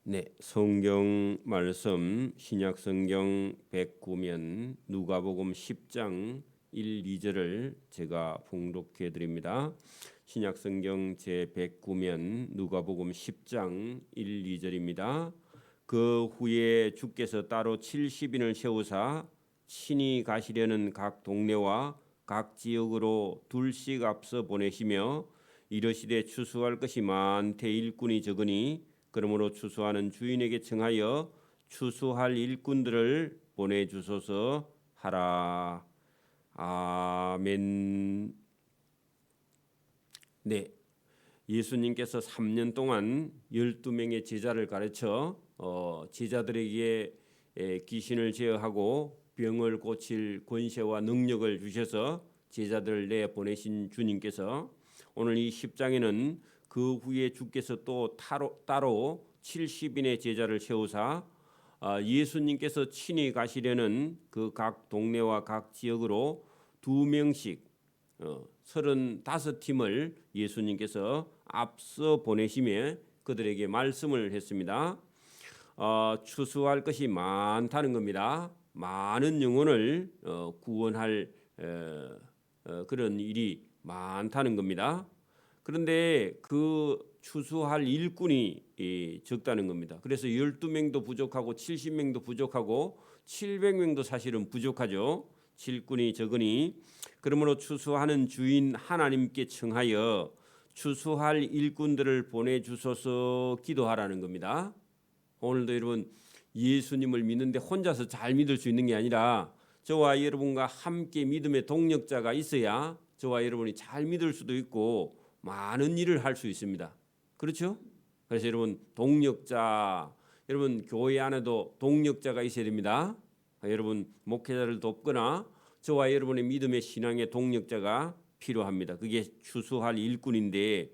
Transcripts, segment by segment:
네, 성경 말씀 신약 성경 109면 누가복음 10장 1, 2절을 제가 봉독해 드립니다. 신약 성경 제 109면 누가복음 10장 1, 2절입니다. 그 후에 주께서 따로 70인을 세우사 친히 가시려는 각 동네와 각 지역으로 둘씩 앞서 보내시며 이르시되 추수할 것이 많되 일꾼이 적으니 그러므로 추수하는 주인에게 청하여 추수할 일꾼들을 보내주소서 하라. 아멘. 네, 예수님께서 3년 동안 12명의 제자를 가르쳐 제자들에게 귀신을 제어하고 병을 고칠 권세와 능력을 주셔서 제자들을 내보내신 주님께서 오늘 이 10장에는 그 후에 주께서 또 따로 70인의 제자를 세우사 예수님께서 친히 가시려는 그 각 동네와 각 지역으로 2명씩 35팀을 예수님께서 앞서 보내시며 그들에게 말씀을 했습니다. 추수할 것이 많다는 겁니다. 많은 영혼을 구원할 그런 일이 많다는 겁니다. 그런데 그 추수할 일꾼이 적다는 겁니다. 그래서 12명도 부족하고 70명도 부족하고 700명도 사실은 부족하죠. 일꾼이 적으니 그러므로 추수하는 주인 하나님께 청하여 추수할 일꾼들을 보내주소서 기도하라는 겁니다. 오늘도 여러분 예수님을 믿는데 혼자서 잘 믿을 수 있는 게 아니라 저와 여러분과 함께 믿음의 동력자가 있어야 저와 여러분이 잘 믿을 수도 있고 많은 일을 할 수 있습니다. 그렇죠? 그래서 여러분 동력자, 여러분 교회 안에도 동력자가 있어야 됩니다. 여러분 목회자를 돕거나 저와 여러분의 믿음의 신앙의 동력자가 필요합니다. 그게 추수할 일꾼인데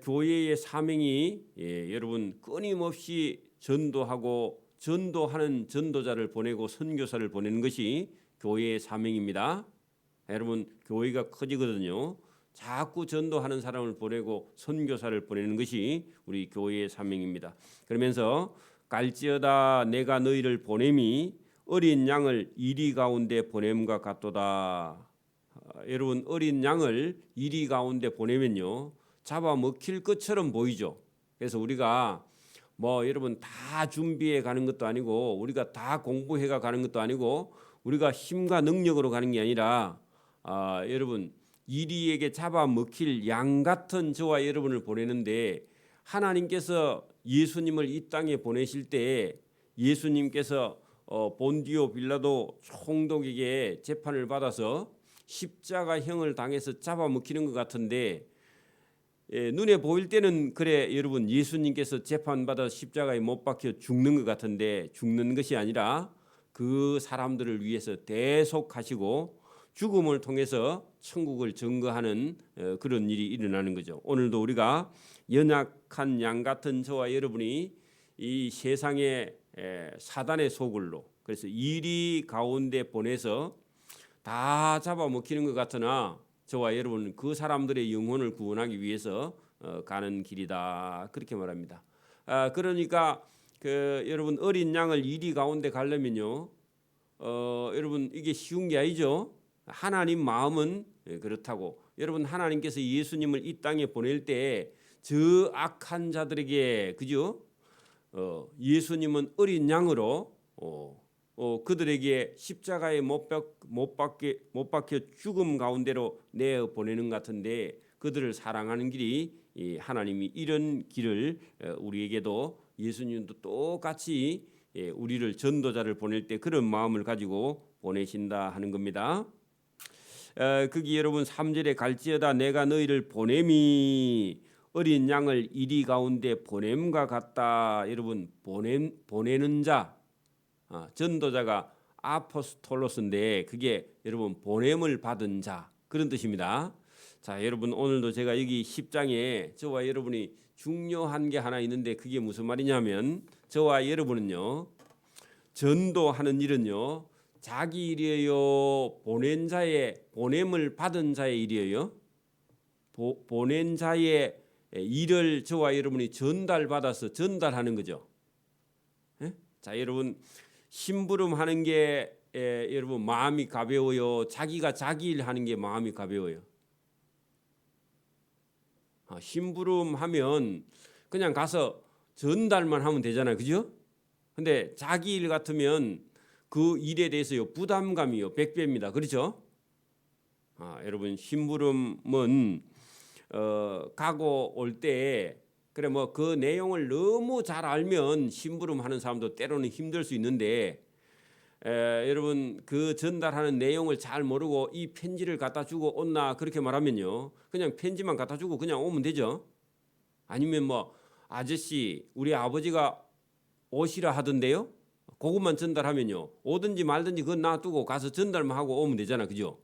교회의 사명이 여러분 끊임없이 전도하고 전도하는 전도자를 보내고 선교사를 보내는 것이 교회의 사명입니다. 여러분 교회가 커지거든요. 자꾸 전도하는 사람을 보내고 선교사를 보내는 것이 우리 교회의 사명입니다. 그러면서 갈지어다 내가 너희를 보냄이 어린 양을 이리 가운데 보냄과 같도다. 여러분 어린 양을 이리 가운데 보내면요 잡아먹힐 것처럼 보이죠. 그래서 우리가 여러분 다 준비해 가는 것도 아니고 우리가 다 공부해가 가는 것도 아니고 우리가 힘과 능력으로 가는 게 아니라 여러분 이리에게 잡아먹힐 양 같은 저와 여러분을 보내는데 하나님께서 예수님을 이 땅에 보내실 때 예수님께서 본디오 빌라도 총독에게 재판을 받아서 십자가형을 당해서 잡아먹히는 것 같은데 눈에 보일 때는 그래 여러분 예수님께서 재판받아 십자가에 못 박혀 죽는 것 같은데 죽는 것이 아니라 그 사람들을 위해서 대속하시고 죽음을 통해서 천국을 증거하는 그런 일이 일어나는 거죠. 오늘도 우리가 연약한 양 같은 저와 여러분이 이 세상의 사단의 소굴로 그래서 이리 가운데 보내서 다 잡아먹히는 것 같으나 저와 여러분은 그 사람들의 영혼을 구원하기 위해서 가는 길이다 그렇게 말합니다. 그러니까 여러분 어린 양을 이리 가운데 가려면요 여러분 이게 쉬운 게 아니죠. 하나님 마음은 그렇다고 여러분 하나님께서 예수님을 이 땅에 보낼 때 저 악한 자들에게 그죠? 예수님은 어린 양으로 그들에게 십자가에 못 박혀 죽음 가운데로 내어 보내는 같은데 그들을 사랑하는 길이 하나님이 이런 길을 우리에게도 예수님도 똑같이 우리를 전도자를 보낼 때 그런 마음을 가지고 보내신다 하는 겁니다. 거기 여러분 3절에 갈지어다 내가 너희를 보냄이 어린 양을 이리 가운데 보냄과 같다. 여러분 보내는 자 전도자가 아포스톨로스인데 그게 여러분 보냄을 받은 자 그런 뜻입니다. 자 여러분 오늘도 제가 여기 10장에 저와 여러분이 중요한 게 하나 있는데 그게 무슨 말이냐면 저와 여러분은요 전도하는 일은요 자기 일이에요 보냄을 받은 자의 일이에요 보낸 자의 일을 저와 여러분이 전달받아서 전달하는 거죠. 예? 자, 여러분 심부름하는 게 여러분 마음이 가벼워요. 자기가 자기 일 하는 게 마음이 가벼워요. 심부름하면 그냥 가서 전달만 하면 되잖아요, 그죠? 근데 자기 일 같으면 그 일에 대해서요 부담감이요 100배입니다, 그렇죠? 여러분 심부름은 가고 올 때 그래 뭐 그 내용을 너무 잘 알면 심부름하는 사람도 때로는 힘들 수 있는데 여러분 그 전달하는 내용을 잘 모르고 이 편지를 갖다 주고 온나 그렇게 말하면요 그냥 편지만 갖다 주고 그냥 오면 되죠. 아니면 뭐 아저씨 우리 아버지가 오시라 하던데요, 그것만 전달하면요 오든지 말든지 그건 놔두고 가서 전달만 하고 오면 되잖아, 그죠?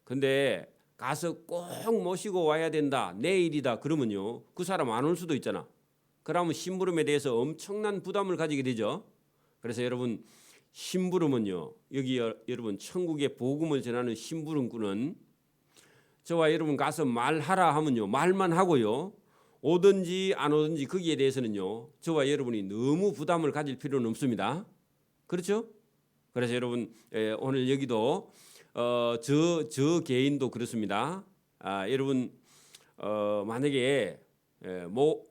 근데 가서 꼭 모시고 와야 된다, 내일이다 그러면요 그 사람 안 올 수도 있잖아. 그러면 심부름에 대해서 엄청난 부담을 가지게 되죠. 그래서 여러분 심부름은요 여기 여러분 천국의 복음을 전하는 심부름꾼은 저와 여러분 가서 말하라 하면요 말만 하고요 오든지 안 오든지 거기에 대해서는요 저와 여러분이 너무 부담을 가질 필요는 없습니다. 그렇죠? 그래서 여러분 오늘 여기도 저 개인도 그렇습니다. 여러분 만약에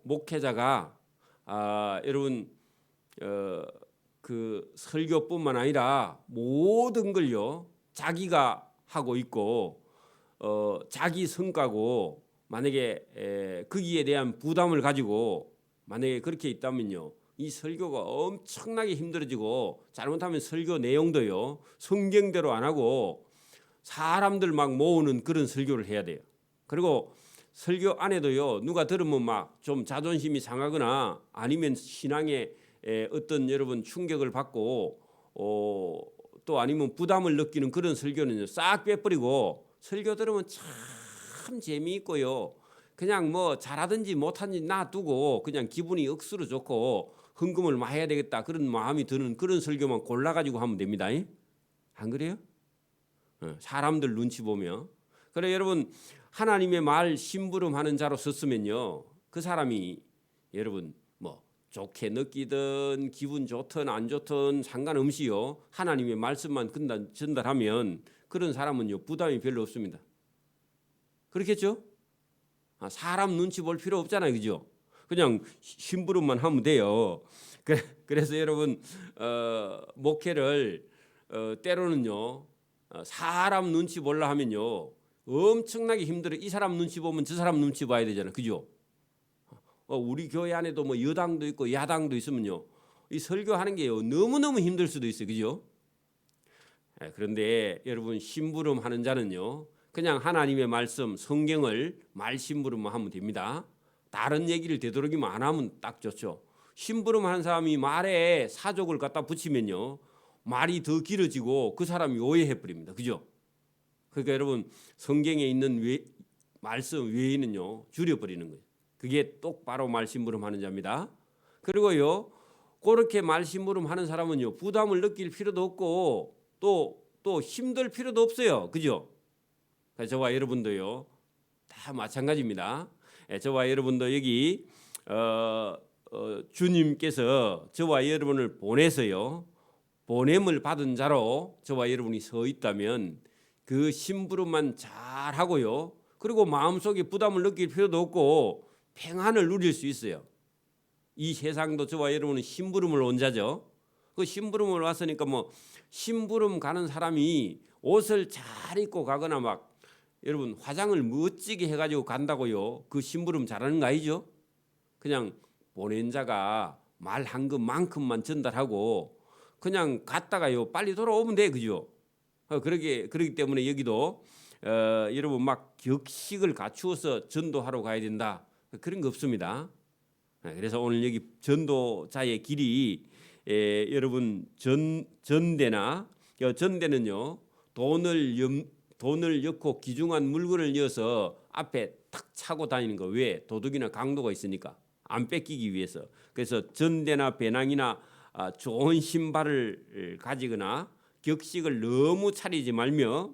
목회자가 여러분 그 설교뿐만 아니라 모든 걸요 자기가 하고 있고 자기 성과고 만약에 거기에 대한 부담을 가지고 만약에 그렇게 있다면요 이 설교가 엄청나게 힘들어지고 잘못하면 설교 내용도요 성경대로 안 하고 사람들 막 모으는 그런 설교를 해야 돼요. 그리고 설교 안에도요 누가 들으면 막 좀 자존심이 상하거나 아니면 신앙에 어떤 여러분 충격을 받고 또 아니면 부담을 느끼는 그런 설교는요 싹 빼버리고 설교 들으면 참 재미있고요 그냥 뭐 잘하든지 못하든지 놔두고 그냥 기분이 억수로 좋고 헌금을 많이 해야 되겠다 그런 마음이 드는 그런 설교만 골라가지고 하면 됩니다. 안 그래요? 사람들 눈치 보며. 그래 여러분 하나님의 말 심부름하는 자로 섰으면요 그 사람이 여러분 뭐 좋게 느끼든 기분 좋든 안 좋든 상관없이요 하나님의 말씀만 전달하면 그런 사람은요 부담이 별로 없습니다. 그렇겠죠? 사람 눈치 볼 필요 없잖아요, 그죠? 그냥 심부름만 하면 돼요. 그래서 여러분 목회를 때로는요 사람 눈치 보려 하면요 엄청나게 힘들어. 이 사람 눈치 보면 저 사람 눈치 봐야 되잖아요, 그죠? 우리 교회 안에도 뭐 여당도 있고 야당도 있으면요 이 설교하는 게요 너무너무 힘들 수도 있어요, 그죠? 그런데 여러분 심부름하는 자는요 그냥 하나님의 말씀 성경을 말 심부름만 하면 됩니다. 다른 얘기를 되도록이면 안 하면 딱 좋죠. 심부름하는 사람이 말에 사족을 갖다 붙이면요 말이 더 길어지고 그 사람이 오해해 버립니다, 그죠? 그러니까 여러분 성경에 있는 말씀 외에는요 줄여버리는 거예요. 그게 똑바로 말심부름하는 자입니다. 그리고요 그렇게 말심부름하는 사람은요 부담을 느낄 필요도 없고 또 힘들 필요도 없어요, 그죠? 저와 여러분도요 다 마찬가지입니다. 저와 여러분도 여기 주님께서 저와 여러분을 보내서요 보냄을 받은 자로 저와 여러분이 서 있다면 그 심부름만 잘 하고요 그리고 마음속에 부담을 느낄 필요도 없고 평안을 누릴 수 있어요. 이 세상도 저와 여러분은 심부름을 온 자죠. 그 심부름을 왔으니까 뭐 심부름 가는 사람이 옷을 잘 입고 가거나 막 여러분 화장을 멋지게 해가지고 간다고요 그 심부름 잘하는 거 아니죠? 그냥 보낸 자가 말한 것만큼만 전달하고 그냥 갔다가요 빨리 돌아오면 돼, 그죠? 그러기 때문에 여기도 여러분 막 격식을 갖추어서 전도하러 가야 된다 그런 거 없습니다. 그래서 오늘 여기 전도자의 길이 여러분 전대나 전대는요 돈을 엮고 귀중한 물건을 이어서 앞에 탁 차고 다니는 거. 왜? 도둑이나 강도가 있으니까 안 뺏기기 위해서. 그래서 전대나 배낭이나 좋은 신발을 가지거나 격식을 너무 차리지 말며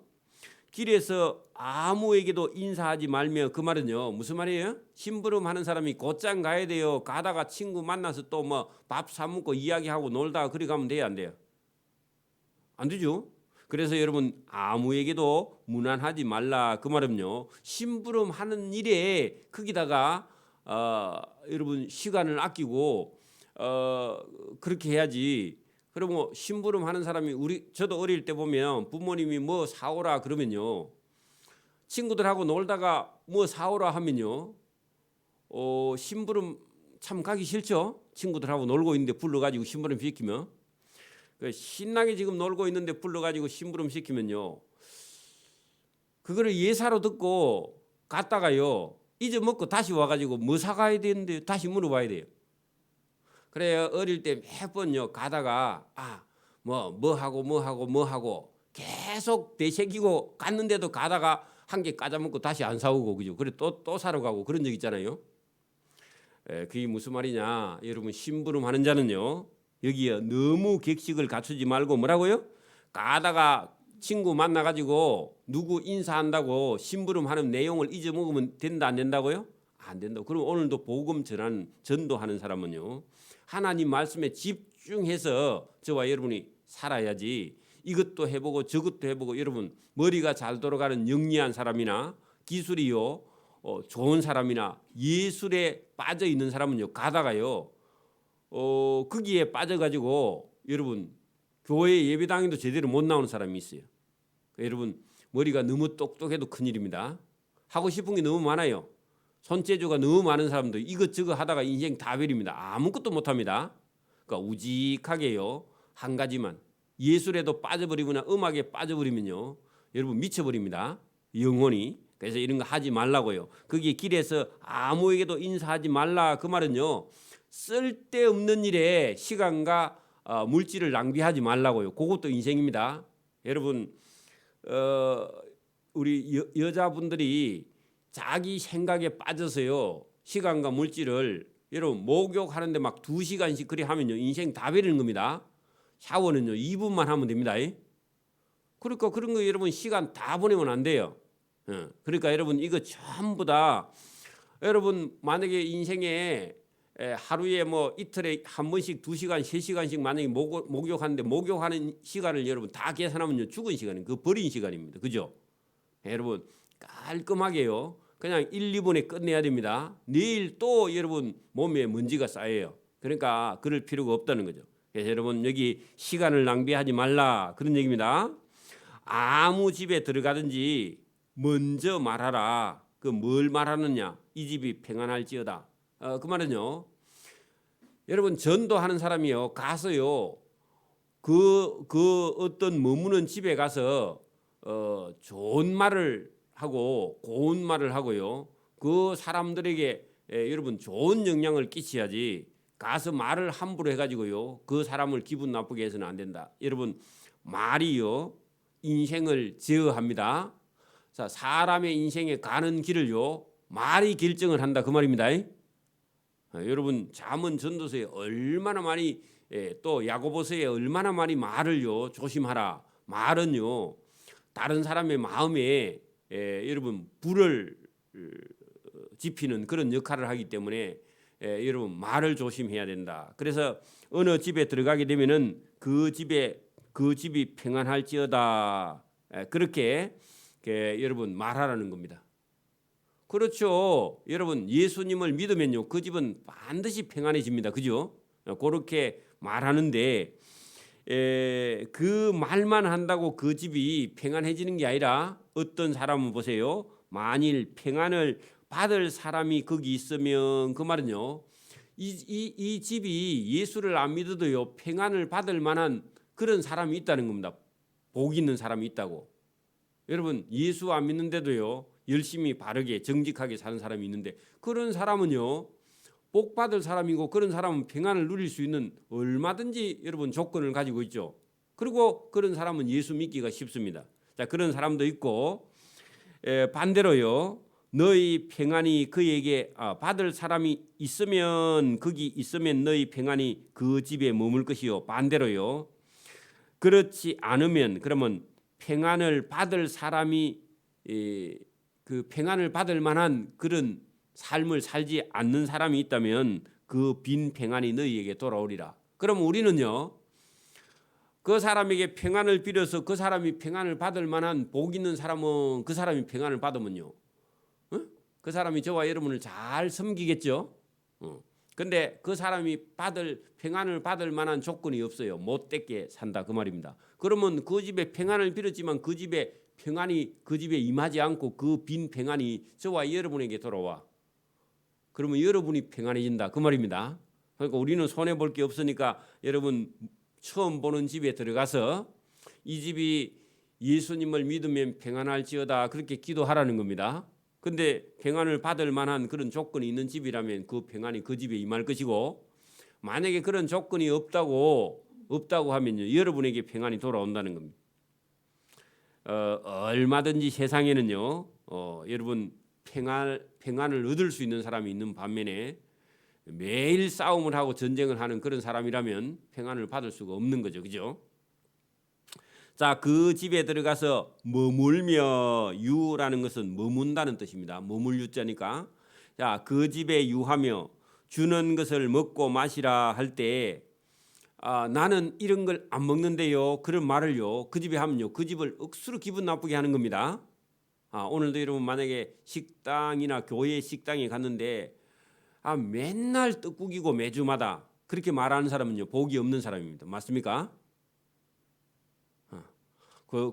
길에서 아무에게도 인사하지 말며, 그 말은요 무슨 말이에요? 심부름하는 사람이 곧장 가야 돼요? 가다가 친구 만나서 또 뭐 밥 사 먹고 이야기하고 놀다가 그리 가면 돼요, 안 돼요? 안 되죠. 그래서 여러분 아무에게도 무난하지 말라, 그 말은요 심부름하는 일에 거기다가 여러분 시간을 아끼고 그렇게 해야지. 그리고 심부름하는 사람이, 저도 어릴 때 보면 부모님이 뭐 사오라 그러면요, 친구들하고 놀다가 뭐 사오라 하면요 심부름 참 가기 싫죠. 친구들하고 놀고 있는데 불러가지고 심부름 시키면, 신나게 지금 놀고 있는데 불러가지고 심부름 시키면요, 그거를 예사로 듣고 갔다가요 잊어먹고 다시 와가지고 뭐 사가야 되는데 다시 물어봐야 돼요. 그래요. 어릴 때 몇 번요 가다가 뭐 하고 계속 되새기고 갔는데도 가다가 한 개 까자먹고 다시 안 사오고, 그죠? 그래 또 사러 가고 그런 적 있잖아요. 그게 무슨 말이냐? 여러분 심부름 하는 자는요 여기에 너무 객식을 갖추지 말고 뭐라고요? 가다가 친구 만나가지고 누구 인사한다고 심부름하는 내용을 잊어먹으면 된다, 안 된다고요? 안 된다고. 그럼 오늘도 복음 전도하는 사람은요 하나님 말씀에 집중해서 저와 여러분이 살아야지, 이것도 해보고 저것도 해보고, 여러분 머리가 잘 돌아가는 영리한 사람이나 기술이요 좋은 사람이나 예술에 빠져 있는 사람은요 가다가요 거기에 빠져가지고 여러분 교회 예배당에도 제대로 못 나오는 사람이 있어요. 여러분 머리가 너무 똑똑해도 큰일입니다. 하고 싶은 게 너무 많아요. 손재주가 너무 많은 사람도 이것저것 하다가 인생 다 버립니다. 아무것도 못합니다. 그러니까 우직하게요 한 가지만, 예술에도 빠져버리거나 음악에 빠져버리면요 여러분 미쳐버립니다, 영혼이. 그래서 이런 거 하지 말라고요. 거기에 길에서 아무에게도 인사하지 말라, 그 말은요 쓸데없는 일에 시간과 물질을 낭비하지 말라고요. 그것도 인생입니다. 여러분 우리 여자분들이 자기 생각에 빠져서요 시간과 물질을 여러분 목욕하는데 막 2시간씩 그리 하면요 인생 다 버리는 겁니다. 샤워는요 2분만 하면 됩니다. 그러니까 그런 거 여러분 시간 다 보내면 안 돼요. 그러니까 여러분 이거 전부 다 여러분 만약에 인생에 하루에 뭐 이틀에 한 번씩 2시간 3시간씩 만약에 목욕하는데 목욕하는 시간을 여러분 다 계산하면요 죽은 시간이 그 버린 시간입니다. 그죠? 여러분 깔끔하게요 그냥 1, 2분에 끝내야 됩니다. 내일 또 여러분 몸에 먼지가 쌓여요. 그러니까 그럴 필요가 없다는 거죠. 그래서 여러분 여기 시간을 낭비하지 말라, 그런 얘기입니다. 아무 집에 들어가든지 먼저 말하라. 그 뭘 말하느냐? 이 집이 평안할지어다. 그 말은요 여러분 전도하는 사람이요 가서요 그 어떤 머무는 집에 가서 좋은 말을 하고 고운 말을 하고요 그 사람들에게 여러분 좋은 영향을 끼쳐야지, 가서 말을 함부로 해가지고요 그 사람을 기분 나쁘게 해서는 안 된다. 여러분 말이요 인생을 제어합니다. 자, 사람의 인생에 가는 길을요 말이 결정을 한다, 그 말입니다. 여러분 잠언 전도서에 얼마나 많이 또 야고보서에 얼마나 많이 말을요 조심하라. 말은요 다른 사람의 마음에 여러분 불을 지피는 그런 역할을 하기 때문에 여러분 말을 조심해야 된다. 그래서 어느 집에 들어가게 되면은 그 집이 평안할지어다, 그렇게 여러분 말하라는 겁니다. 그렇죠. 여러분 예수님을 믿으면요 그 집은 반드시 평안해집니다. 그죠? 그렇게 말하는데 그 말만 한다고 그 집이 평안해지는 게 아니라, 어떤 사람은 보세요 만일 평안을 받을 사람이 거기 있으면 그 말은요 이 집이 예수를 안 믿어도요 평안을 받을 만한 그런 사람이 있다는 겁니다. 복 있는 사람이 있다고. 여러분 예수 안 믿는데도요 열심히 바르게 정직하게 사는 사람이 있는데, 그런 사람은요 복 받을 사람이고, 그런 사람은 평안을 누릴 수 있는 얼마든지 여러분 조건을 가지고 있죠. 그리고 그런 사람은 예수 믿기가 쉽습니다. 자, 그런 사람도 있고, 반대로요 너희 평안이 그에게 받을 사람이 있으면, 거기 있으면 너희 평안이 그 집에 머물 것이요. 반대로요 그렇지 않으면, 그러면 평안을 받을 사람이 그 평안을 받을 만한 그런 삶을 살지 않는 사람이 있다면 그 빈 평안이 너희에게 돌아오리라. 그럼 우리는요, 그 사람에게 평안을 빌어서 그 사람이 평안을 받을 만한 복 있는 사람은 그 사람이 평안을 받으면요, 그 사람이 저와 여러분을 잘 섬기겠죠. 근데 그 사람이 평안을 받을 만한 조건이 없어요. 못되게 산다 그 말입니다. 그러면 그 집에 평안을 빌었지만 그 집에 평안이 그 집에 임하지 않고 그 빈 평안이 저와 여러분에게 돌아와. 그러면 여러분이 평안해진다 그 말입니다. 그러니까 우리는 손해 볼 게 없으니까 여러분 처음 보는 집에 들어가서 이 집이 예수님을 믿으면 평안할지어다 그렇게 기도하라는 겁니다. 근데 평안을 받을 만한 그런 조건이 있는 집이라면 그 평안이 그 집에 임할 것이고, 만약에 그런 조건이 없다고 하면요, 여러분에게 평안이 돌아온다는 겁니다. 얼마든지 세상에는요, 여러분 평안을 얻을 수 있는 사람이 있는 반면에 매일 싸움을 하고 전쟁을 하는 그런 사람이라면 평안을 받을 수가 없는 거죠, 그죠? 자, 그 집에 들어가서 머물며, 유라는 것은 머문다는 뜻입니다. 머물 유자니까. 자, 그 집에 유하며 주는 것을 먹고 마시라 할 때, 나는 이런 걸 안 먹는데요, 그런 말을요, 그 집에 하면요, 그 집을 억수로 기분 나쁘게 하는 겁니다. 오늘도 여러분 만약에 식당이나 교회 식당에 갔는데 맨날 떡국이고 매주마다 그렇게 말하는 사람은요, 복이 없는 사람입니다. 맞습니까?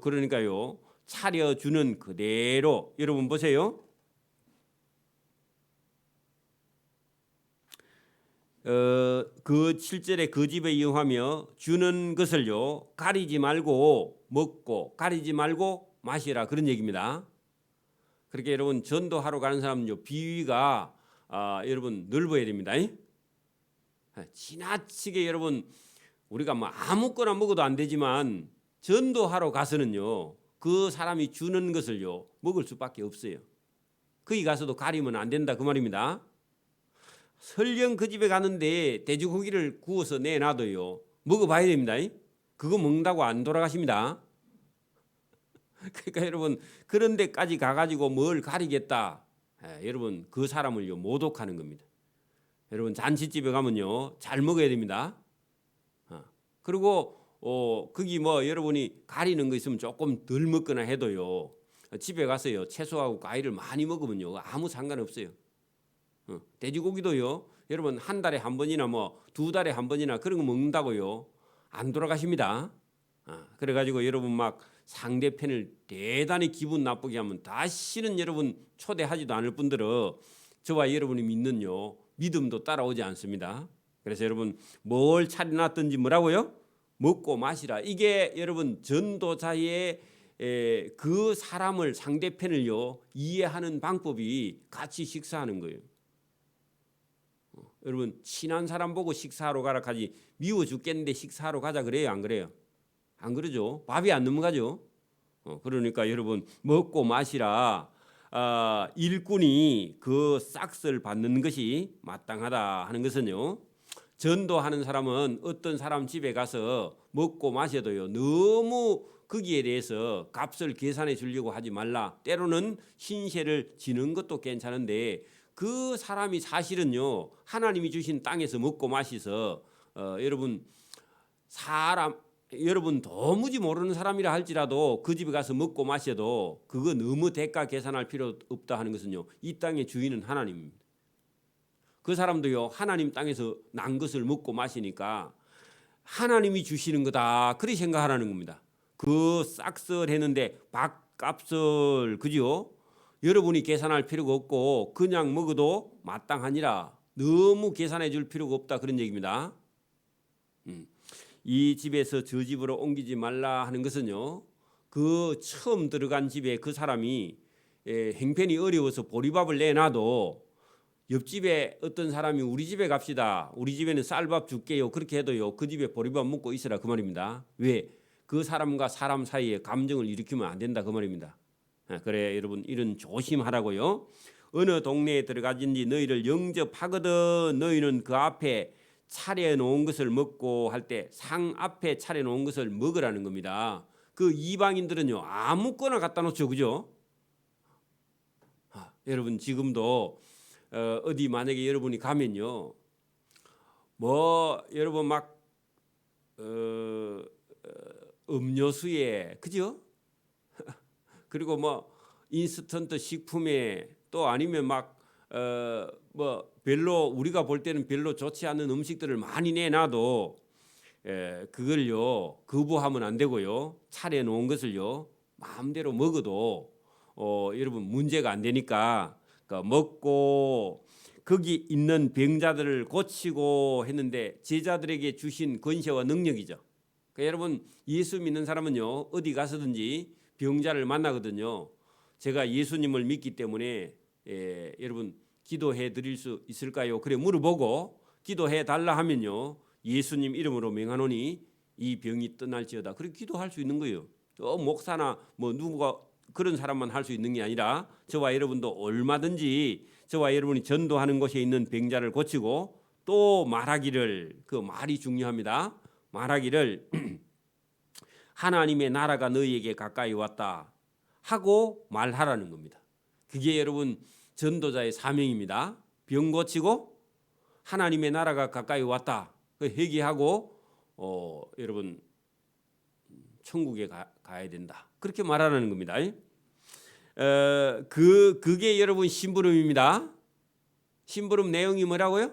그러니까요, 차려주는 그대로, 여러분 보세요. 그 7절에 그 집에 이용하며 주는 것을요, 가리지 말고 먹고 가리지 말고 마시라 그런 얘기입니다. 그렇게 여러분 전도하러 가는 사람은요, 비위가 여러분 넓어야 됩니다. 지나치게 여러분 우리가 뭐 아무거나 먹어도 안 되지만 전도하러 가서는요, 그 사람이 주는 것을요 먹을 수밖에 없어요. 거기 가서도 가리면 안 된다 그 말입니다. 설령 그 집에 가는데 돼지고기를 구워서 내놔도요, 먹어봐야 됩니다. 그거 먹는다고 안 돌아가십니다. 그러니까 여러분 그런 데까지 가가지고 뭘 가리겠다, 여러분 그 사람을요 모독하는 겁니다. 여러분 잔치집에 가면요 잘 먹어야 됩니다. 그리고 거기 뭐 여러분이 가리는 거 있으면 조금 덜 먹거나 해도요, 집에 가서요 채소하고 과일을 많이 먹으면요 아무 상관없어요. 돼지고기도요, 여러분 한 달에 한 번이나 뭐 두 달에 한 번이나 그런 거 먹는다고요 안 돌아가십니다. 그래가지고 여러분 막 상대편을 대단히 기분 나쁘게 하면 다시는 여러분 초대하지도 않을 뿐더러 저와 여러분이 믿는요 믿음도 따라오지 않습니다. 그래서 여러분 뭘 차려놨든지 뭐라고요? 먹고 마시라. 이게 여러분 전도자의 그 사람을, 상대편을요 이해하는 방법이 같이 식사하는 거예요. 여러분 친한 사람 보고 식사하러 가라 하지 미워 죽겠는데 식사하러 가자 그래요, 안 그래요? 안 그러죠. 밥이 안 넘어가죠. 그러니까 여러분 먹고 마시라. 일꾼이 그 싹을 받는 것이 마땅하다 하는 것은요, 전도하는 사람은 어떤 사람 집에 가서 먹고 마셔도요 너무 거기에 대해서 값을 계산해 주려고 하지 말라. 때로는 신세를 지는 것도 괜찮은데 그 사람이 사실은요 하나님이 주신 땅에서 먹고 마셔서 여러분 도무지 모르는 사람이라 할지라도 그 집에 가서 먹고 마셔도 그거 너무 대가 계산할 필요 없다 하는 것은요, 이 땅의 주인은 하나님입니다. 그 사람도요 하나님 땅에서 난 것을 먹고 마시니까 하나님이 주시는 거다 그렇게 생각하라는 겁니다. 그 싹쓸했는데 밥값을 그죠? 여러분이 계산할 필요가 없고 그냥 먹어도 마땅하니라. 너무 계산해 줄 필요가 없다 그런 얘기입니다. 이 집에서 저 집으로 옮기지 말라 하는 것은요, 그 처음 들어간 집에 그 사람이 행편이 어려워서 보리밥을 내놔도 옆집에 어떤 사람이 우리 집에 갑시다, 우리 집에는 쌀밥 줄게요 그렇게 해도요 그 집에 보리밥 먹고 있으라 그 말입니다. 왜? 그 사람과 사람 사이에 감정을 일으키면 안 된다 그 말입니다. 그래 여러분 이런 조심하라고요. 어느 동네에 들어가든지 너희를 영접하거든 너희는 그 앞에 차려놓은 것을 먹고 할 때 상 앞에 차려놓은 것을 먹으라는 겁니다. 그 이방인들은요 아무거나 갖다 놓죠, 그죠? 여러분 지금도 어디 만약에 여러분이 가면요, 뭐 여러분 막 음료수에, 그죠? 그리고 뭐 인스턴트 식품에, 또 아니면 막 뭐 별로 우리가 볼 때는 별로 좋지 않은 음식들을 많이 내놔도 그걸요 거부하면 안 되고요, 차려 놓은 것을요 마음대로 먹어도 여러분 문제가 안 되니까, 그러니까 먹고 거기 있는 병자들을 고치고 했는데 제자들에게 주신 권세와 능력이죠. 그러니까 여러분 예수 믿는 사람은요 어디 가서든지 병자를 만나거든요. 제가 예수님을 믿기 때문에 여러분 기도해 드릴 수 있을까요? 그래 물어보고 기도해 달라 하면요 예수님 이름으로 명하노니 이 병이 떠날지어다. 그렇게 기도할 수 있는 거예요. 목사나 뭐 누가 그런 사람만 할 수 있는 게 아니라 저와 여러분도 얼마든지 저와 여러분이 전도하는 곳에 있는 병자를 고치고, 또 말하기를, 그 말이 중요합니다. 말하기를 하나님의 나라가 너희에게 가까이 왔다 하고 말하라는 겁니다. 그게 여러분 전도자의 사명입니다. 병 고치고 하나님의 나라가 가까이 왔다 회개하고 여러분 천국에 가야 된다, 그렇게 말하는 겁니다. 그게 여러분 심부름입니다. 심부름 내용이 뭐라고요?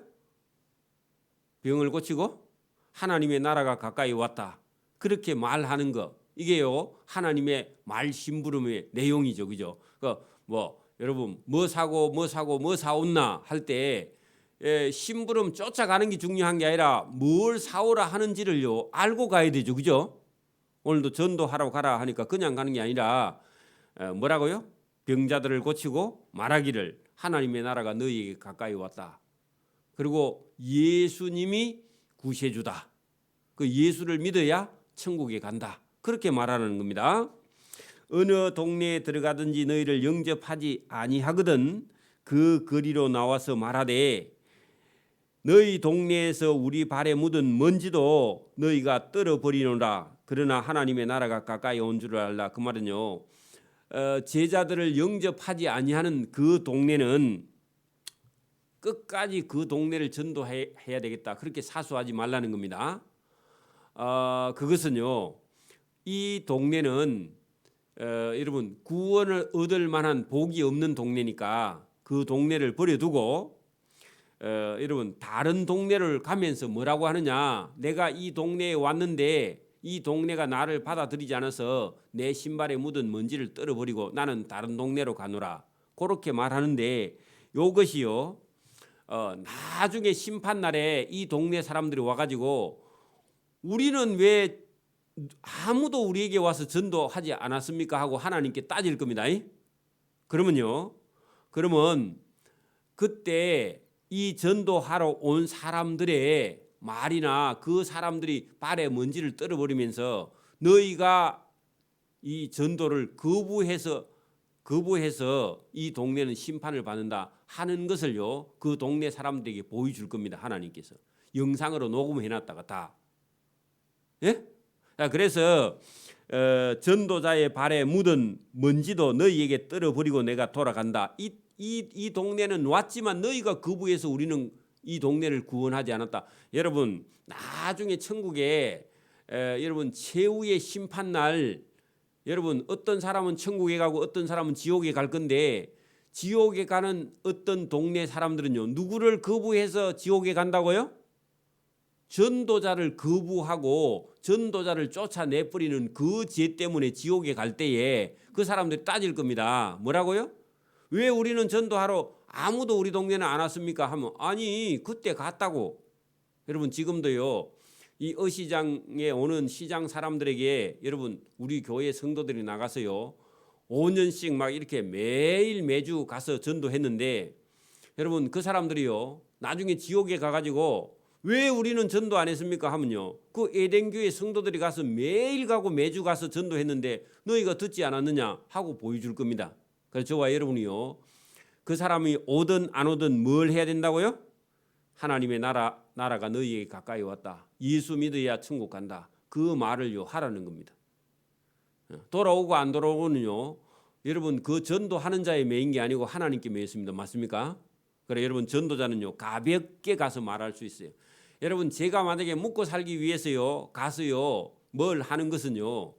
병을 고치고 하나님의 나라가 가까이 왔다, 그렇게 말하는 거, 이게요 하나님의 말 심부름의 내용이죠, 그죠? 뭐 여러분 뭐 사고 뭐 사온나 할 때 심부름 쫓아가는 게 중요한 게 아니라 뭘 사오라 하는지를요 알고 가야 되죠, 그죠? 오늘도 전도하러 가라 하니까 그냥 가는 게 아니라 뭐라고요? 병자들을 고치고 말하기를 하나님의 나라가 너희에게 가까이 왔다. 그리고 예수님이 구세주다. 그 예수를 믿어야 천국에 간다. 그렇게 말하는 겁니다. 어느 동네에 들어가든지 너희를 영접하지 아니하거든 그 거리로 나와서 말하되 너희 동네에서 우리 발에 묻은 먼지도 너희가 떨어버리노라. 그러나 하나님의 나라가 가까이 온 줄 알라. 그 말은요 제자들을 영접하지 아니하는 그 동네는 끝까지 그 동네를 전도해야 되겠다, 그렇게 사수하지 말라는 겁니다. 그것은요 이 동네는 여러분 구원을 얻을 만한 복이 없는 동네니까 그 동네를 버려두고 여러분 다른 동네를 가면서 뭐라고 하느냐, 내가 이 동네에 왔는데 이 동네가 나를 받아들이지 않아서 내 신발에 묻은 먼지를 떨어버리고 나는 다른 동네로 가노라, 그렇게 말하는데 이것이요 나중에 심판날에 이 동네 사람들이 와가지고 우리는 왜 아무도 우리에게 와서 전도하지 않았습니까 하고 하나님께 따질 겁니다. 그러면 그때 이 전도하러 온 사람들의 말이나 그 사람들이 발에 먼지를 떨어버리면서 너희가 이 전도를 거부해서 이 동네는 심판을 받는다 하는 것을요 그 동네 사람들에게 보여줄 겁니다. 하나님께서 영상으로 녹음해놨다가 다. 예? 그래서 전도자의 발에 묻은 먼지도 너희에게 떨어버리고 내가 돌아간다. 이 동네는 왔지만 너희가 거부해서 우리는 이 동네를 구원하지 않았다. 여러분 나중에 천국에 여러분 최후의 심판날 여러분 어떤 사람은 천국에 가고 어떤 사람은 지옥에 갈 건데 지옥에 가는 어떤 동네 사람들은요 누구를 거부해서 지옥에 간다고요? 전도자를 거부하고 전도자를 쫓아내버리는 그 죄 때문에 지옥에 갈 때에 그 사람들이 따질 겁니다. 뭐라고요? 왜 우리는 전도하러 아무도 우리 동네는 안 왔습니까? 하면 아니 그때 갔다고. 여러분 지금도요 이 어시장에 오는 시장 사람들에게 여러분 우리 교회 성도들이 나가서요 5년씩 막 이렇게 매주 가서 전도했는데 여러분 그 사람들이요 나중에 지옥에 가가지고 왜 우리는 전도 안 했습니까 하면요 그 에덴교회 성도들이 가서 매일 가고 매주 가서 전도했는데 너희가 듣지 않았느냐 하고 보여줄 겁니다. 그래서 저와 여러분이요 그 사람이 오든 안 오든 뭘 해야 된다고요? 하나님의 나라가 너희에게 가까이 왔다. 예수 믿어야 천국 간다. 그 말을요 하라는 겁니다. 돌아오고 안 돌아오고는요, 여러분 그 전도하는 자에 매인 게 아니고 하나님께 매였습니다. 맞습니까? 그래 여러분 전도자는요 가볍게 가서 말할 수 있어요. 여러분 제가 만약에 먹고 살기 위해서요 가서요 뭘 하는 것은요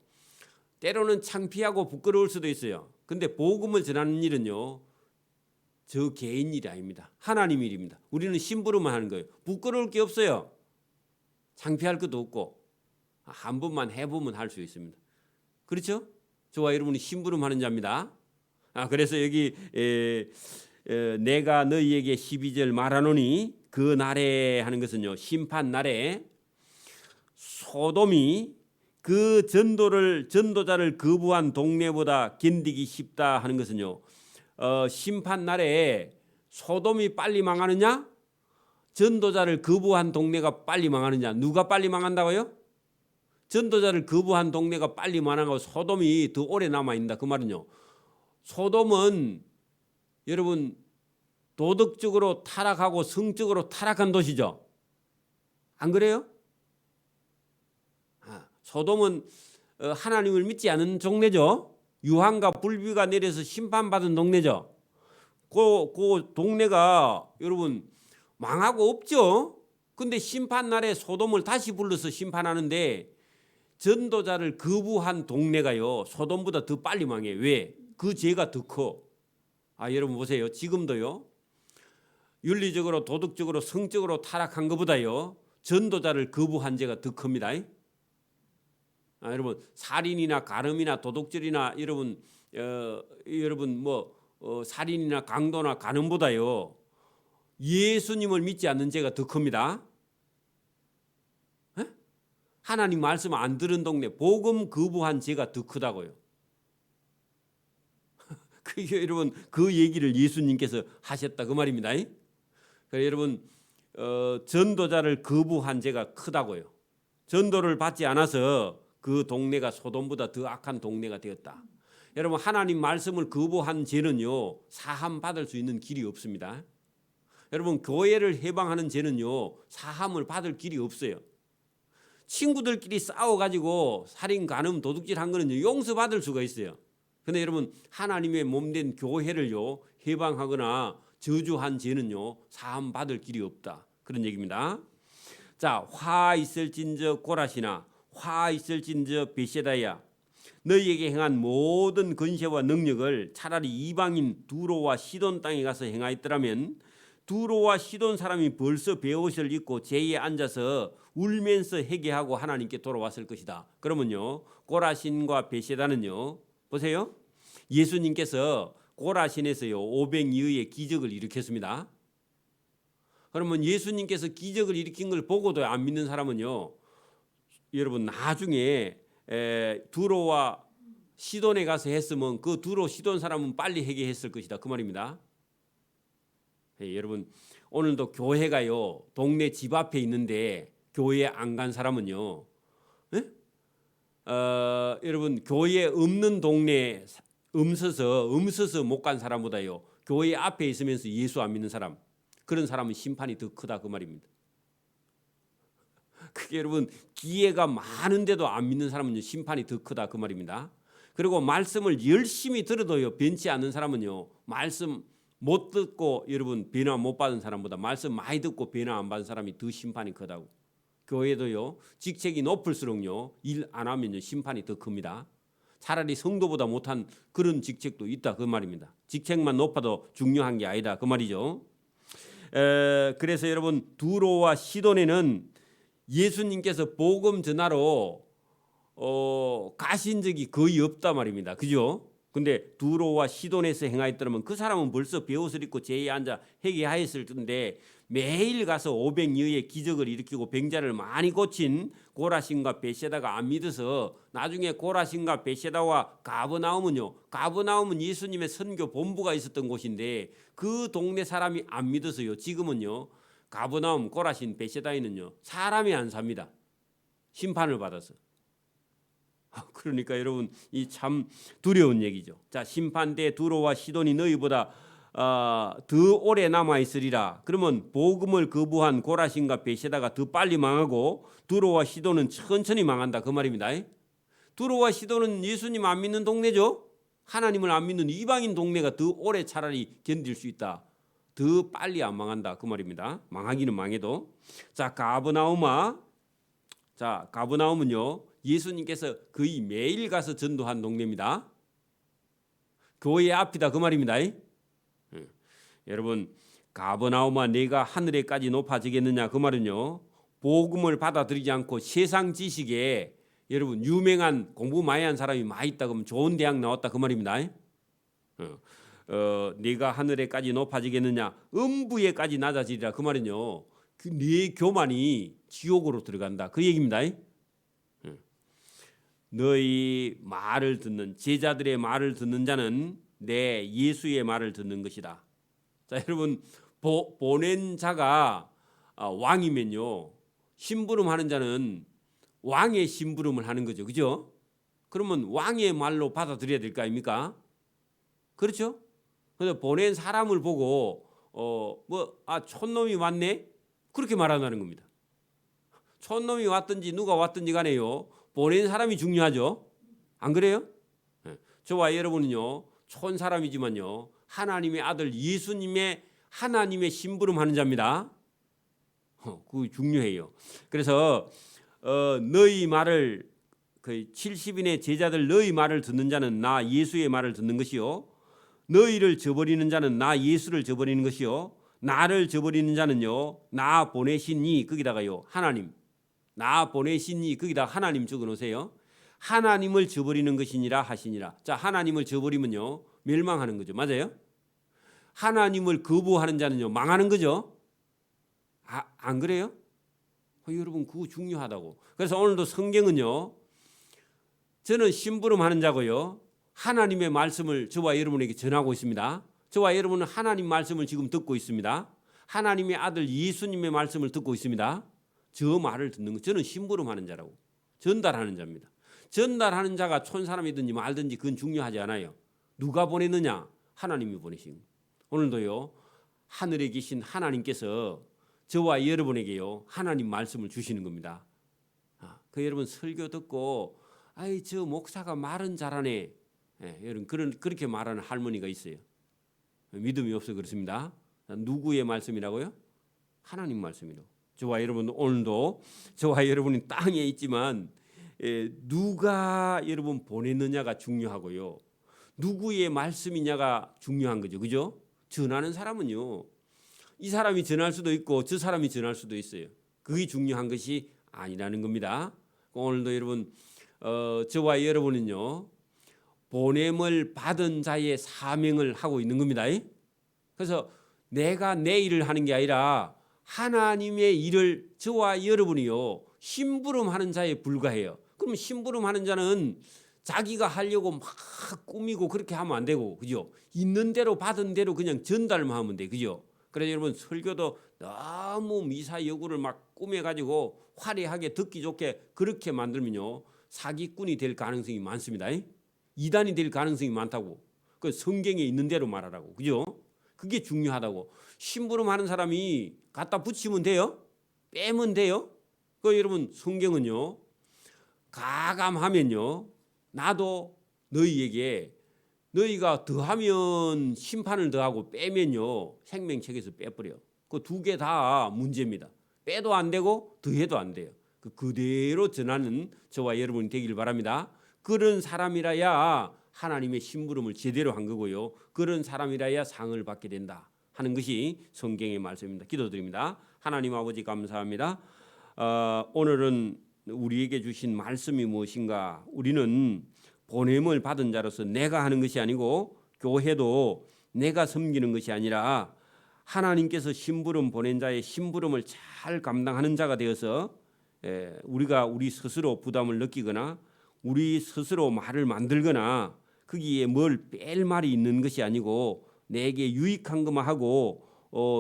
때로는 창피하고 부끄러울 수도 있어요. 근데 복음을 전하는 일은요 저 개인 일이 아닙니다. 하나님 일입니다. 우리는 심부름만 하는 거예요. 부끄러울 게 없어요. 창피할 것도 없고 한 번만 해보면 할 수 있습니다. 그렇죠? 저와 여러분이 심부름하는 자입니다. 그래서 여기 내가 너희에게 12절 말하노니 그 날에 하는 것은요 심판 날에 소돔이 그 전도자를 거부한 동네보다 견디기 쉽다 하는 것은요 심판 날에 소돔이 빨리 망하느냐 전도자를 거부한 동네가 빨리 망하느냐 누가 빨리 망한다고요? 전도자를 거부한 동네가 빨리 망하고 소돔이 더 오래 남아있다 그 말은요 소돔은 여러분 도덕적으로 타락하고 성적으로 타락한 도시죠. 안 그래요? 소돔은 하나님을 믿지 않은 동네죠. 유황과 불비가 내려서 심판받은 동네죠. 그 동네가 여러분 망하고 없죠. 근데 심판 날에 소돔을 다시 불러서 심판하는데 전도자를 거부한 동네가요 소돔보다 더 빨리 망해. 왜? 그 죄가 더 커. 여러분 보세요. 지금도요 윤리적으로 도덕적으로 성적으로 타락한 것보다요 전도자를 거부한 죄가 더 큽니다. 여러분 살인이나 간음이나 도둑질이나 여러분 살인이나 강도나 간음보다요 예수님을 믿지 않는 죄가 더 큽니다. 하나님 말씀 안 들은 동네 복음 거부한 죄가 더 크다고요. 그게 여러분 그 얘기를 예수님께서 하셨다 그 말입니다. 그래서 여러분 전도자를 거부한 죄가 크다고요. 전도를 받지 않아서 그 동네가 소돔보다 더 악한 동네가 되었다. 여러분 하나님 말씀을 거부한 죄는요 사함 받을 수 있는 길이 없습니다. 여러분 교회를 해방하는 죄는요 사함을 받을 길이 없어요. 친구들끼리 싸워가지고 살인, 간음, 도둑질 한 거는 용서받을 수가 있어요. 그런데 여러분 하나님의 몸된 교회를요 해방하거나 저주한 죄는요 사함 받을 길이 없다. 그런 얘기입니다. 자, 화 있을진저 고라시나 화 있을진저 베세다야 너희에게 행한 모든 권세와 능력을 차라리 이방인 두로와 시돈 땅에 가서 행하였더라면 두로와 시돈 사람이 벌써 베옷을 입고 제에 앉아서 울면서 회개하고 하나님께 돌아왔을 것이다. 그러면요 고라신과 베세다는요 보세요. 예수님께서 고라신에서요 500여의 기적을 일으켰습니다. 그러면 예수님께서 기적을 일으킨 걸 보고도 안 믿는 사람은요 여러분 나중에 두로와 시돈에 가서 했으면 그 두로 시돈 사람은 빨리 회개했을 것이다 그 말입니다. 여러분 오늘도 교회가요 동네 집 앞에 있는데 교회에 안 간 사람은요 여러분 교회 없는 동네에 음서서 못 간 사람보다요 교회 앞에 있으면서 예수 안 믿는 사람 그런 사람은 심판이 더 크다 그 말입니다. 그게 여러분 기회가 많은데도 안 믿는 사람은 심판이 더 크다 그 말입니다. 그리고 말씀을 열심히 들어도요 변치 않는 사람은요 말씀 못 듣고 여러분 변화 못 받은 사람보다 말씀 많이 듣고 변화 안 받은 사람이 더 심판이 크다고. 교회도요 직책이 높을수록요 일 안 하면요 심판이 더 큽니다. 차라리 성도보다 못한 그런 직책도 있다 그 말입니다. 직책만 높아도 중요한 게 아니다 그 말이죠. 그래서 여러분 두로와 시돈에는 예수님께서 복음 전하러 가신 적이 거의 없다 말입니다. 그죠? 근데 두로와 시돈에서 행하였더라면 그 사람은 벌써 베옷을 입고 제에 앉아 회개하였을 텐데 매일 가서 500여의 기적을 일으키고 병자를 많이 고친 고라신과 베세다가 안 믿어서 나중에 고라신과 베세다와 가버나움은 예수님의 선교 본부가 있었던 곳인데 그 동네 사람이 안 믿어서요 지금은요 가버나움, 고라신, 베세다에는요 사람이 안 삽니다. 심판을 받아서. 그러니까 여러분 이 참 두려운 얘기죠. 자, 심판대 두로와 시돈이 너희보다 더 오래 남아 있으리라. 그러면 복음을 거부한 고라신과 베세다가 더 빨리 망하고 두로와 시돈은 천천히 망한다 그 말입니다. 두로와 시도는 예수님 안 믿는 동네죠. 하나님을 안 믿는 이방인 동네가 더 오래 차라리 견딜 수 있다. 더 빨리 안 망한다 그 말입니다. 망하기는 망해도. 자, 가버나움은요 예수님께서 거의 매일 가서 전도한 동네입니다. 교회 앞이다 그 말입니다. 여러분, 가버나움아 내가 하늘에까지 높아지겠느냐 그 말은요 복음을 받아들이지 않고 세상 지식에 여러분 유명한 공부 많이 한 사람이 많이 있다 그러면 좋은 대학 나왔다 그 말입니다. 네가 하늘에까지 높아지겠느냐 음부에까지 낮아지리라 그 말은요 그 네 교만이 지옥으로 들어간다 그 얘기입니다. 너희 말을 듣는 제자들의 말을 듣는 자는 내 예수의 말을 듣는 것이다. 자, 여러분 보낸 자가 왕이면요 심부름하는 자는 왕의 심부름을 하는 거죠, 그죠? 그러면 왕의 말로 받아들여야 될 거 아닙니까? 그렇죠? 그래서 보낸 사람을 보고 촌놈이 왔네 그렇게 말한다는 겁니다. 촌놈이 왔든지 누가 왔든지 간에요 보낸 사람이 중요하죠. 안 그래요? 저와 여러분은요 촌 사람이지만요 하나님의 아들 예수님의 하나님의 심부름하는 자입니다. 그거 중요해요. 그래서 너희 말을 그 70인의 제자들 너희 말을 듣는 자는 나 예수의 말을 듣는 것이요 너희를 저버리는 자는 나 예수를 저버리는 것이요 나를 저버리는 자는요 나 보내신 이 거기다가요 하나님 나 보내신 이 거기다 하나님 적어놓으세요. 하나님을 저버리는 것이니라 하시니라. 자, 하나님을 저버리면요 멸망하는 거죠. 맞아요? 하나님을 거부하는 자는요 망하는 거죠. 안 그래요? 여러분 그거 중요하다고. 그래서 오늘도 성경은요 저는 심부름하는 자고요 하나님의 말씀을 저와 여러분에게 전하고 있습니다. 저와 여러분은 하나님 말씀을 지금 듣고 있습니다. 하나님의 아들 예수님의 말씀을 듣고 있습니다. 저 말을 듣는 거 저는 심부름하는 자라고 전달하는 자입니다. 전달하는 자가 촌 사람이든지 말든지 그건 중요하지 않아요. 누가 보냈느냐? 하나님이 보내신. 오늘도요 하늘에 계신 하나님께서 저와 여러분에게요 하나님 말씀을 주시는 겁니다. 그 여러분 설교 듣고 아이 저 목사가 말은 잘하네. 여러분 그렇게 말하는 할머니가 있어요. 믿음이 없어 그렇습니다. 누구의 말씀이라고요? 하나님 말씀이라고. 저와 여러분 오늘도 저와 여러분이 땅에 있지만 누가 여러분 보냈느냐가 중요하고요. 누구의 말씀이냐가 중요한 거죠. 그죠? 전하는 사람은요. 이 사람이 전할 수도 있고 저 사람이 전할 수도 있어요. 그게 중요한 것이 아니라는 겁니다. 오늘도 여러분 저와 여러분은요. 보냄을 받은 자의 사명을 하고 있는 겁니다. 그래서 내가 내 일을 하는 게 아니라 하나님의 일을 저와 여러분이요 심부름하는 자에 불과해요. 그럼 심부름하는 자는 자기가 하려고 막 꾸미고 그렇게 하면 안 되고 그죠? 있는 대로 받은 대로 그냥 전달만 하면 돼 그죠? 그래서 여러분 설교도 너무 미사여구를 막 꾸며가지고 화려하게 듣기 좋게 그렇게 만들면요 사기꾼이 될 가능성이 많습니다. 이단이 될 가능성이 많다고. 그 성경에 있는 대로 말하라고 그죠? 그게 중요하다고. 심부름하는 사람이 갖다 붙이면 돼요? 빼면 돼요? 그 여러분 성경은요 가감하면요 나도 너희에게 너희가 더하면 심판을 더하고 빼면요 생명책에서 빼버려. 그 두 개 다 문제입니다. 빼도 안 되고 더해도 안 돼요. 그대로 전하는 저와 여러분이 되길 바랍니다. 그런 사람이라야 하나님의 심부름을 제대로 한 거고요. 그런 사람이라야 상을 받게 된다 하는 것이 성경의 말씀입니다. 기도드립니다. 하나님 아버지 감사합니다. 오늘은 우리에게 주신 말씀이 무엇인가? 우리는 보냄을 받은 자로서 내가 하는 것이 아니고 교회도 내가 섬기는 것이 아니라 하나님께서 심부름 보낸 자의 심부름을 잘 감당하는 자가 되어서 우리가 우리 스스로 부담을 느끼거나 우리 스스로 말을 만들거나 거기에 뭘 뺄 말이 있는 것이 아니고 내게 유익한 것만 하고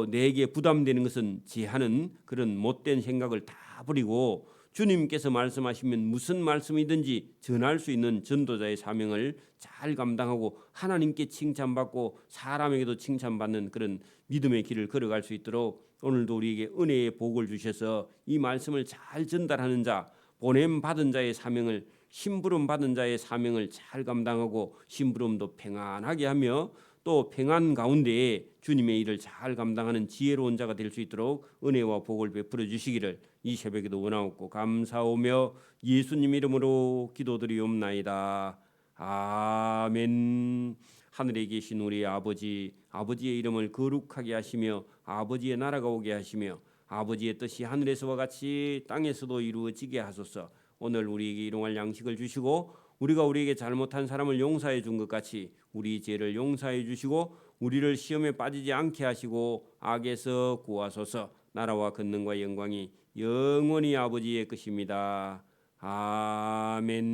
내게 부담되는 것은 제하는 그런 못된 생각을 다 버리고 주님께서 말씀하시면 무슨 말씀이든지 전할 수 있는 전도자의 사명을 잘 감당하고 하나님께 칭찬받고 사람에게도 칭찬받는 그런 믿음의 길을 걸어갈 수 있도록 오늘도 우리에게 은혜의 복을 주셔서 이 말씀을 잘 전달하는 자 보냄 받은 자의 사명을 심부름 받은 자의 사명을 잘 감당하고 심부름도 평안하게 하며 또 평안 가운데 주님의 일을 잘 감당하는 지혜로운 자가 될 수 있도록 은혜와 복을 베풀어 주시기를 이 새벽에도 원하옵고 감사오며 예수님 이름으로 기도드리옵나이다. 아멘. 하늘에 계신 우리 아버지, 아버지의 이름을 거룩하게 하시며 아버지의 나라가 오게 하시며 아버지의 뜻이 하늘에서와 같이 땅에서도 이루어지게 하소서. 오늘 우리에게 일용할 양식을 주시고 우리가 우리에게 잘못한 사람을 용서해 준 것 같이 우리 죄를 용서해 주시고 우리를 시험에 빠지지 않게 하시고 악에서 구하소서. 나라와 권능과 영광이 영원히 아버지의 것입니다. 아멘.